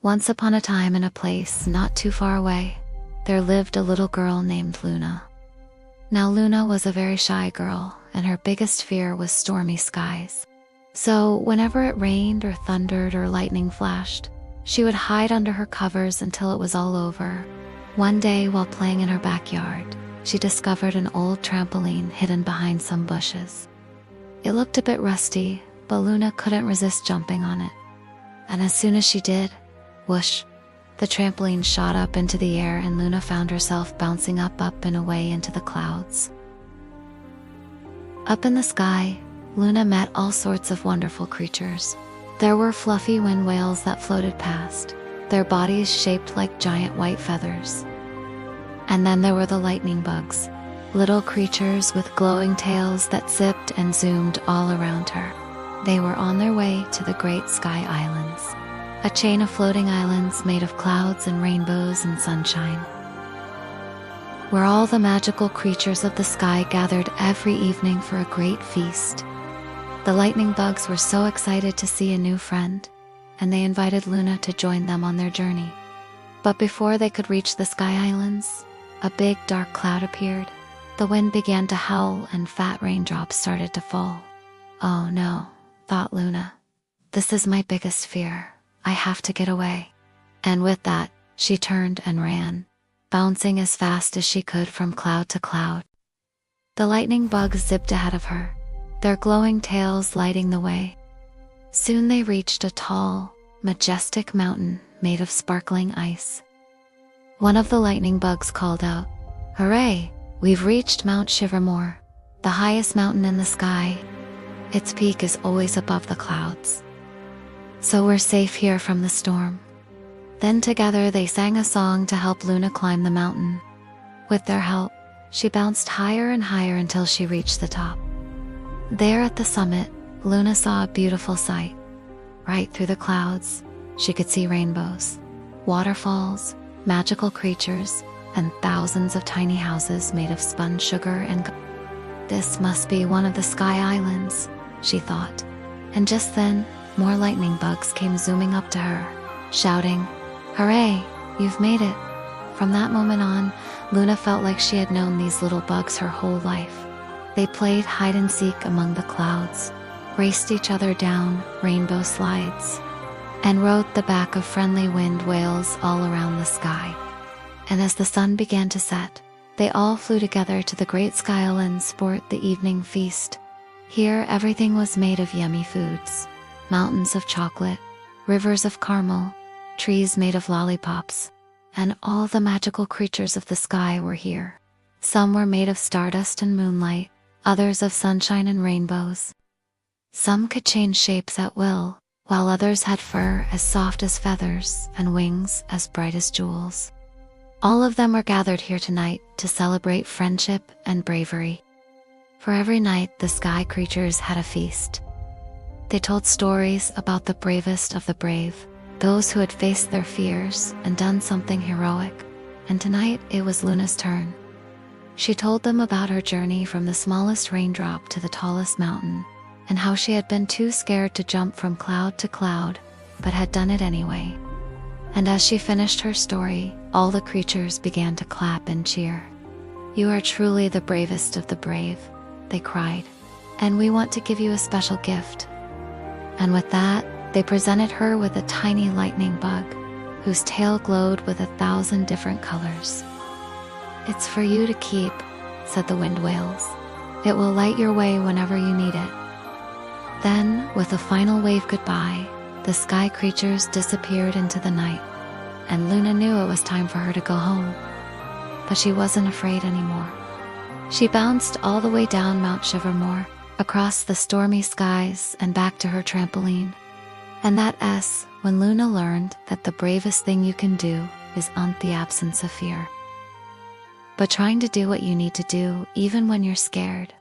Once upon a time, in a place not too far away, there lived a little girl named Luna. Now Luna was a very shy girl, and her biggest fear was stormy skies. So whenever it rained or thundered or lightning flashed, she would hide under her covers until it was all over. One day, while playing in her backyard, she discovered an old trampoline hidden behind some bushes. It looked a bit rusty, but Luna couldn't resist jumping on it. And as soon as she did, whoosh, the trampoline shot up into the air and Luna found herself bouncing up and away into the clouds. Up in the sky, Luna met all sorts of wonderful creatures. There were fluffy wind whales that floated past, their bodies shaped like giant white feathers. And then there were the lightning bugs, little creatures with glowing tails that zipped and zoomed all around her. They were on their way to the Great Sky Islands, a chain of floating islands made of clouds and rainbows and sunshine, where all the magical creatures of the sky gathered every evening for a great feast. The lightning bugs were so excited to see a new friend, and they invited Luna to join them on their journey. But before they could reach the Sky Islands, a big dark cloud appeared. The wind began to howl and fat raindrops started to fall. Oh no, thought Luna. This is my biggest fear. I have to get away. And with that, she turned and ran, bouncing as fast as she could from cloud to cloud. The lightning bugs zipped ahead of her, their glowing tails lighting the way. Soon they reached a tall, majestic mountain made of sparkling ice. One of the lightning bugs called out, "Hooray! We've reached Mount Shivermore, the highest mountain in the sky. Its peak is always above the clouds. So we're safe here from the storm." Then together they sang a song to help Luna climb the mountain. With their help, she bounced higher and higher until she reached the top. There at the summit, Luna saw a beautiful sight. Right through the clouds, she could see rainbows, waterfalls, magical creatures, and thousands of tiny houses made of spun sugar and This must be one of the Sky Islands, she thought. And just then, more lightning bugs came zooming up to her, shouting, "Hooray, you've made it." From that moment on, Luna felt like she had known these little bugs her whole life. They played hide and seek among the clouds, raced each other down rainbow slides, and rode the back of friendly wind whales all around the sky. And as the sun began to set, they all flew together to the Great Sky Islands for the evening feast. Here everything was made of yummy foods, mountains of chocolate, rivers of caramel, trees made of lollipops, and all the magical creatures of the sky were here. Some were made of stardust and moonlight, others of sunshine and rainbows. Some could change shapes at will, while others had fur as soft as feathers and wings as bright as jewels. All of them were gathered here tonight to celebrate friendship and bravery. For every night, the sky creatures had a feast. They told stories about the bravest of the brave, those who had faced their fears and done something heroic. And tonight, it was Luna's turn. She told them about her journey from the smallest raindrop to the tallest mountain, and how she had been too scared to jump from cloud to cloud, but had done it anyway. And as she finished her story, all the creatures began to clap and cheer. "You are truly the bravest of the brave," they cried, "and we want to give you a special gift." And with that, they presented her with a tiny lightning bug, whose tail glowed with 1,000 different colors. "It's for you to keep," said the wind whales. "It will light your way whenever you need it." Then, with a final wave goodbye, the sky creatures disappeared into the night, and Luna knew it was time for her to go home. But she wasn't afraid anymore. She bounced all the way down Mount Shivermore, across the stormy skies and back to her trampoline. And that's when Luna learned that the bravest thing you can do is the absence of fear. But trying to do what you need to do, even when you're scared,